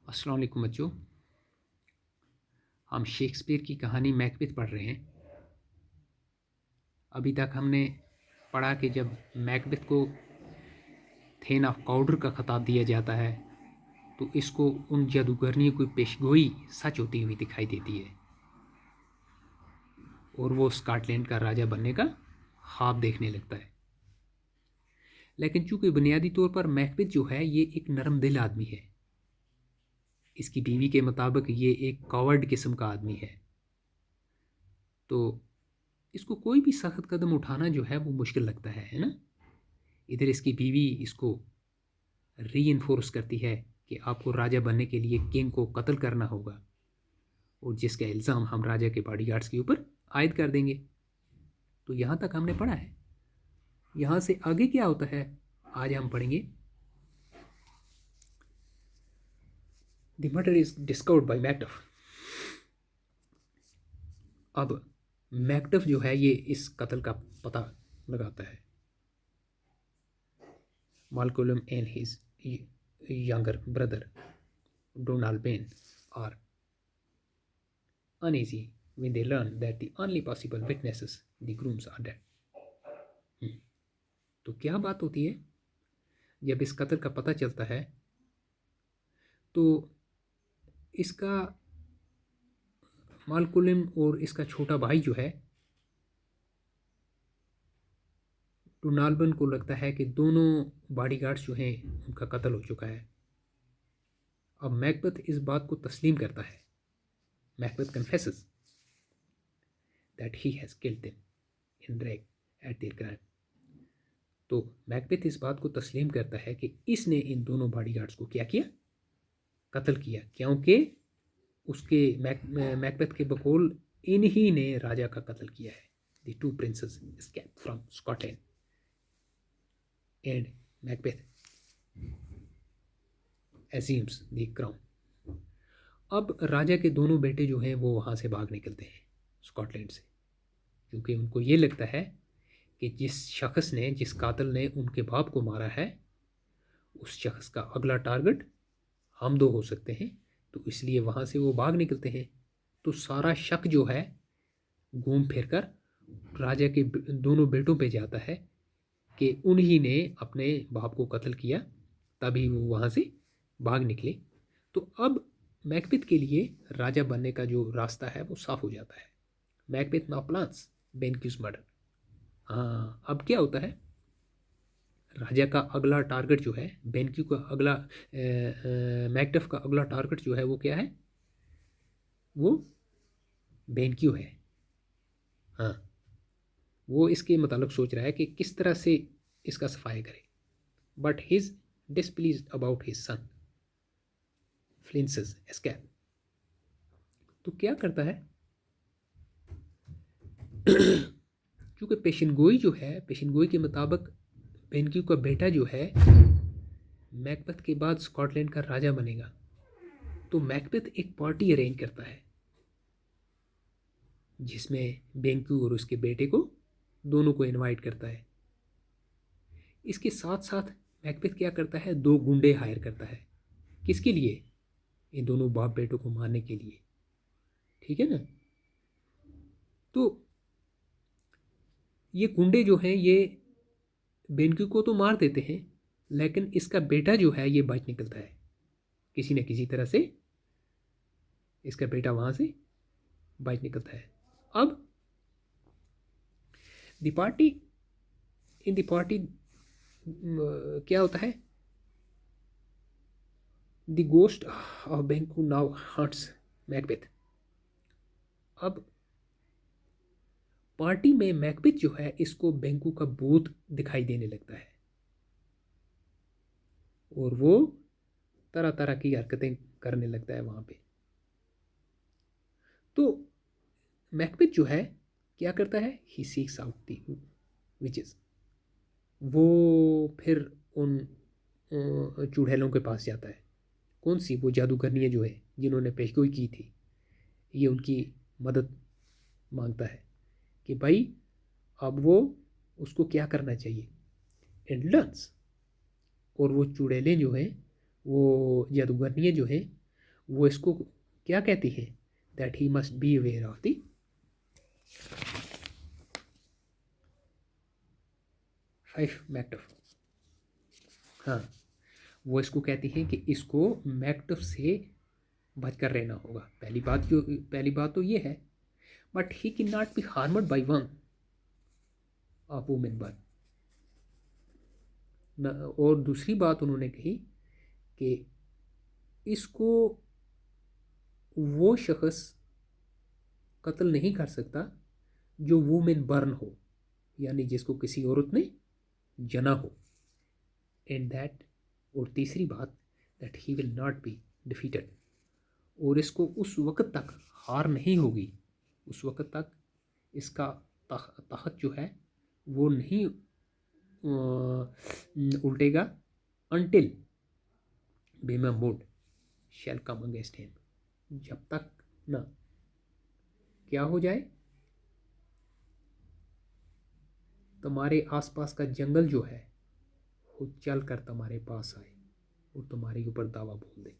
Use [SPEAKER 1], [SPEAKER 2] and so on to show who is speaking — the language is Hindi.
[SPEAKER 1] अस्सलाम वालेकुम बच्चों। हम शेक्सपियर की कहानी मैकबेथ पढ़ रहे हैं। अभी तक हमने पढ़ा कि जब मैकबेथ को थेन ऑफ काउडर का खिताब दिया जाता है तो इसको उन जादूगरनियों की पेशगोई सच होती हुई दिखाई देती है और वो स्कॉटलैंड का राजा बनने का ख्वाब देखने लगता है। लेकिन चूंकि बुनियादी तौर पर मैकबेथ जो है ये एक नरम दिल आदमी है, इसकी बीवी के मुताबिक ये एक कॉवर्ड किस्म का आदमी है, तो इसको कोई भी सख्त कदम उठाना जो है वो मुश्किल लगता है ना। इधर इसकी बीवी इसको री करती है कि आपको राजा बनने के लिए किंग को कत्ल करना होगा और जिसका इल्ज़ाम हम राजा के बॉडीगार्ड्स के ऊपर आयद कर देंगे। तो यहाँ तक हमने पढ़ा है। यहाँ से आगे क्या होता है आज हम पढ़ेंगे। The murder is discovered by Macduff. अब मैकडफ जो है ये इस कत्ल का पता लगाता है। Malcolm and his younger brother Donald Bain are uneasy when they learn that the only possible witnesses, the grooms, are dead. तो क्या बात होती है, जब इस कत्ल का पता चलता है तो इसका मालकोलिम और इसका छोटा भाई जो है डोनाल्बन को लगता है कि दोनों बॉडीगार्ड्स जो हैं उनका कत्ल हो चुका है। अब मैकबेथ इस बात को तस्लीम करता है। Macbeth confesses that he has killed them in drag eight there crime. तो मैकबेथ इस बात को तस्लीम करता है कि इसने इन दोनों बॉडीगार्ड्स को क्या किया, कत्ल किया, क्योंकि उसके मैकबेथ के बकौल इन्हीं ने राजा का कत्ल किया है। The two princess escape from Scotland and Macbeth assumes the crown. अब राजा के दोनों बेटे जो हैं वो वहाँ से भाग निकलते हैं स्कॉटलैंड से, क्योंकि उनको ये लगता है कि जिस शख्स ने, जिस कातिल ने उनके बाप को मारा है, उस शख्स का अगला टारगेट हम दो हो सकते हैं। तो इसलिए वहाँ से वो भाग निकलते हैं। तो सारा शक जो है घूम फिर कर राजा के दोनों बेटों पे जाता है कि उन्हीं ने अपने बाप को कत्ल किया, तभी वो वहाँ से भाग निकले। तो अब मैकबेथ के लिए राजा बनने का जो रास्ता है वो साफ हो जाता है। Macbeth now plans Banquo's murder. हाँ, अब क्या होता है, राजा का अगला टारगेट जो है बेनक्यू का अगला मैकडफ का अगला टारगेट जो है वो क्या है, वो बेनक्यू है। हाँ, वो इसके मतलब सोच रहा है कि किस तरह से इसका सफाया करे। But his displease about his son Fleance's escape. तो क्या करता है क्योंकि पेशनगोई जो है, पेशनगोई के मुताबिक बेनक्यू का बेटा जो है मैकबेथ के बाद स्कॉटलैंड का राजा बनेगा। तो मैकबेथ एक पार्टी अरेंज करता है जिसमें बेनक्यू और उसके बेटे को दोनों को इनवाइट करता है। इसके साथ साथ मैकबेथ क्या करता है, दो गुंडे हायर करता है। किसके लिए, इन दोनों बाप बेटों को मारने के लिए। ठीक है ना। तो ये गुंडे जो हैं ये बेनक्यू को तो मार देते हैं, लेकिन इसका बेटा जो है ये बच निकलता है किसी न किसी तरह से। इसका बेटा वहां से बच निकलता है। अब the party, in the party क्या होता है, the ghost of BenQ now hunts Macbeth. अब पार्टी में मैकबेथ जो है इसको बेनक्यू का भूत दिखाई देने लगता है और वो तरह तरह की हरकतें करने लगता है वहां पे। तो मैकबेथ जो है क्या करता है, he seeks out the witches. वो फिर उन चुड़ैलों के पास जाता है। कौन सी, वो जादूगरनियाँ जो है जिन्होंने पेशगोई की थी, ये उनकी मदद मांगता है कि भाई अब वो उसको क्या करना चाहिए, एंड लर्न्स। और वो चुड़ैलें जो हैं, वो जादूगरनियाँ जो हैं, वो इसको क्या कहती है, that he must be aware of the 5 मैक्टफ। हाँ, वो इसको कहती है कि इसको मैक्टफ से बच कर रहना होगा। पहली बात तो ये है, but he can not be harmed by one of women born. और दूसरी बात उन्होंने कही कि इसको वो शख्स कत्ल नहीं कर सकता जो वुमेन बर्न हो, यानी जिसको किसी औरत ने जना हो। एंड दैट, और तीसरी बात, that he will not be defeated, और इसको उस वक्त तक हार नहीं होगी, उस वक्त तक इसका ताकत जो है वो नहीं उल्टेगा, अनटिल बेमा मोड शैल कम अगेंस्ट हिम, जब तक ना क्या हो जाए, तुम्हारे आसपास का जंगल जो है वो चल कर तुम्हारे पास आए और तुम्हारे ऊपर दावा बोल दे।